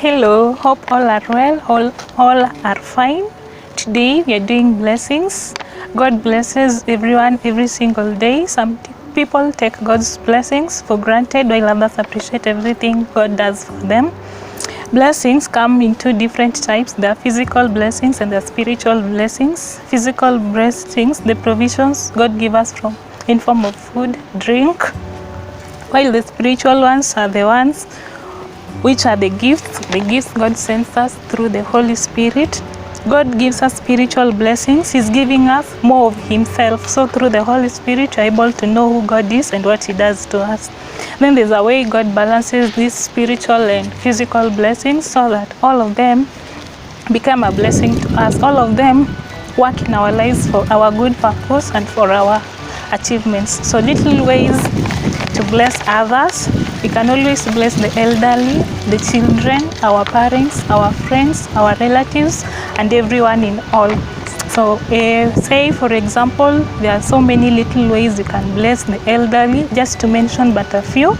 Hello, hope all are well, all are fine. Today we are doing blessings. God blesses everyone every single day. Some people take God's blessings for granted while others appreciate everything God does for them. Blessings come in two different types. There are physical blessings and there are spiritual blessings. Physical blessings, the provisions God gives us from in form of food, drink, while the spiritual ones are the ones which are the gifts God sends us through the Holy Spirit. God gives us spiritual blessings. He's giving us more of Himself. So through the Holy Spirit, you're able to know who God is and what He does to us. Then there's a way God balances these spiritual and physical blessings so that all of them become a blessing to us. All of them work in our lives for our good purpose and for our achievements. So little ways to bless others. We can always bless the elderly, the children, our parents, our friends, our relatives, and everyone in all. So say for example, there are so many little ways you can bless the elderly, just to mention but a few.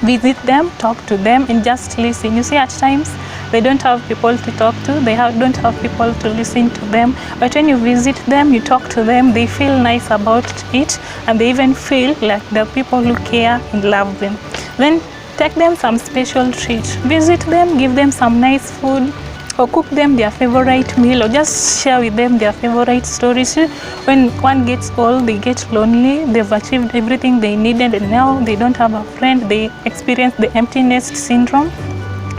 Visit them, talk to them, and just listen. You see, at times they don't have people to talk to, don't have people to listen to them, but when you visit them, you talk to them, they feel nice about it, and they even feel like the people who care and love them. Then take them some special treat. Visit them, give them some nice food, or cook them their favorite meal, or just share with them their favorite stories. When one gets old, they get lonely, they've achieved everything they needed and now they don't have a friend, they experience the empty nest syndrome.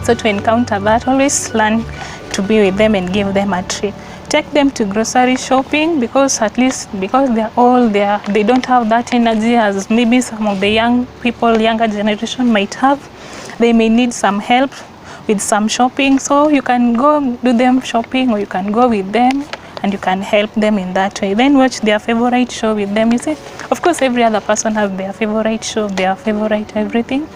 So to encounter that, always learn to be with them and give them a treat. Take them to grocery shopping, because at least because they're old, they don't have that energy as maybe some of the young people, younger generation might have. They may need some help with some shopping, so you can go do them shopping, or you can go with them and you can help them in that way. Then watch their favorite show with them. You see, of course every other person has their favorite show, their favorite everything.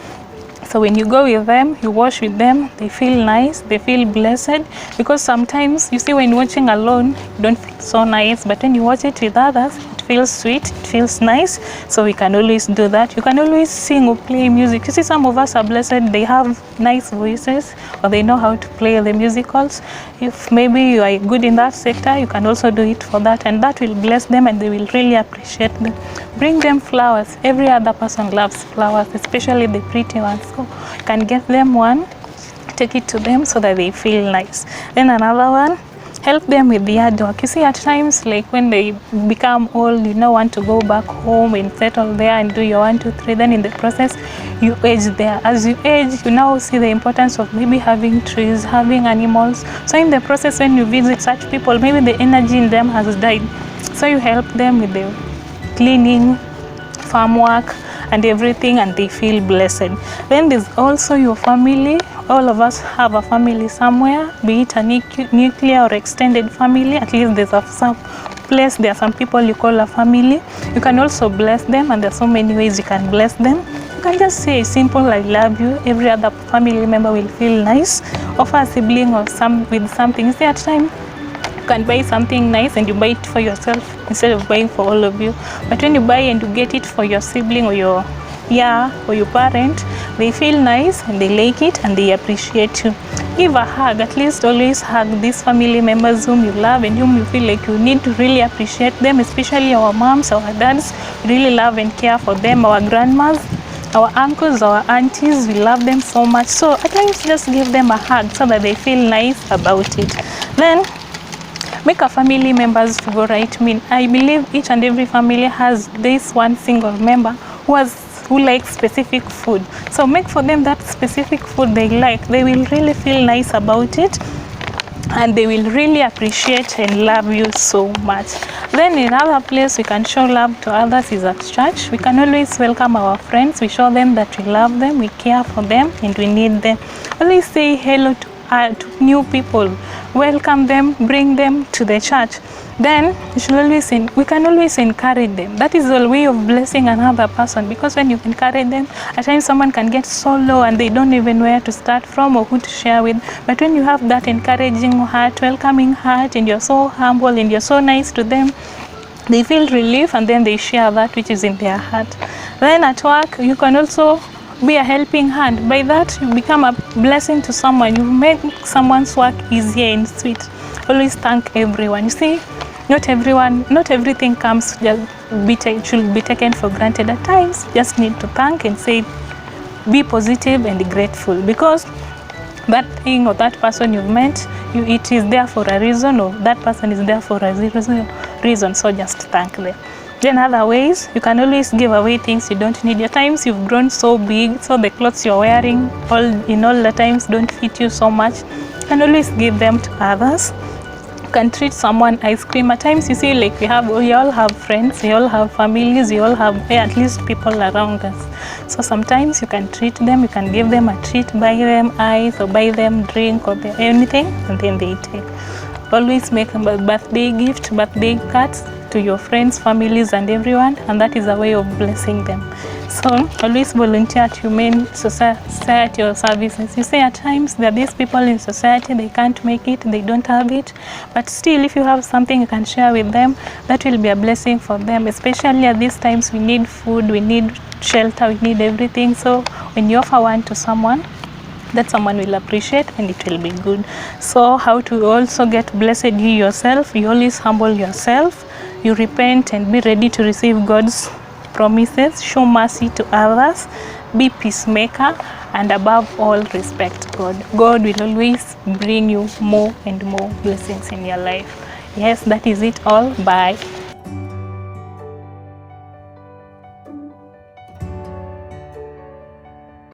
So when you go with them, you watch with them, they feel nice, they feel blessed, because sometimes you see when watching alone you don't feel so nice, but when you watch it with others, it feels sweet, it feels nice. So we can always do that. You can always sing or play music. You see, some of us are blessed, they have nice voices, or they know how to play the musicals. If maybe you are good in that sector, you can also do it for that, and that will bless them and they will really appreciate them. Bring them flowers. Every other person loves flowers, especially the pretty ones. So you can get them one, take it to them so that they feel nice. Then another one, help them with the yard work. You see, at times, like when they become old, you don't want to go back home and settle there and do your 1, 2, 3. Then in the process, you age there. As you age, you now see the importance of maybe having trees, having animals. So in the process, when you visit such people, maybe the energy in them has died. So you help them with the cleaning, farm work, and everything, and they feel blessed. Then there's also your family. All of us have a family somewhere, be it a nuclear or extended family. At least there's some place, there are some people you call a family. You can also bless them, and there's so many ways you can bless them. You can just say a simple "I love you." Every other family member will feel nice. Offer a sibling or with something. You see, at time you can buy something nice and you buy it for yourself instead of buying for all of you. But when you buy and you get it for your sibling or your parent, they feel nice and they like it and they appreciate you. Give a hug. At least always hug these family members whom you love and whom you feel like you need to really appreciate them, especially our moms, our dads. We really love and care for them, our grandmas, our uncles, our aunties. We love them so much. So at times just give them a hug so that they feel nice about it. Then make a family member's favorite meal. I believe each and every family has this one single member who likes specific food. So make for them that specific food they like. They will really feel nice about it, and they will really appreciate and love you so much. Then another place we can show love to others is at church. We can always welcome our friends. We show them that we love them, we care for them, and we need them. Always say hello to new people. Welcome them, bring them to the church. Then we can always encourage them. That is a way of blessing another person, because when you encourage them, at times someone can get so low and they don't even know where to start from or who to share with. But when you have that encouraging heart, welcoming heart, and you're so humble and you're so nice to them, they feel relief and then they share that which is in their heart. Then at work, you can also be a helping hand. By that, you become a blessing to someone. You make someone's work easier and sweet. Always thank everyone. You see, not everything comes should be taken for granted. At times, just need to thank and say, be positive and grateful, because that thing or that person you've met, it is there for a reason, or that person is there for a reason. So just thank them. Then other ways, you can always give away things you don't need. At times you've grown so big, so the clothes you're wearing all the times don't fit you so much. You can always give them to others. You can treat someone ice cream. At times you see, like we all have friends, we all have families, we all have at least people around us. So sometimes you can treat them, you can give them a treat, buy them ice or buy them drink or anything, and then they take. Always make a birthday gift, birthday cards to your friends, families, and everyone, and that is a way of blessing them. So always volunteer at humane society or services. You see, at times there are these people in society, they can't make it, they don't have it, but still if you have something you can share with them, that will be a blessing for them. Especially at these times, we need food, we need shelter, we need everything. So when you offer one to someone, that someone will appreciate and it will be good. So how to also get blessed? You yourself, you always humble yourself, you repent and be ready to receive God's promises, show mercy to others, be peacemaker, and above all, respect God. God will always bring you more and more blessings in your life. Yes, that is it all. Bye.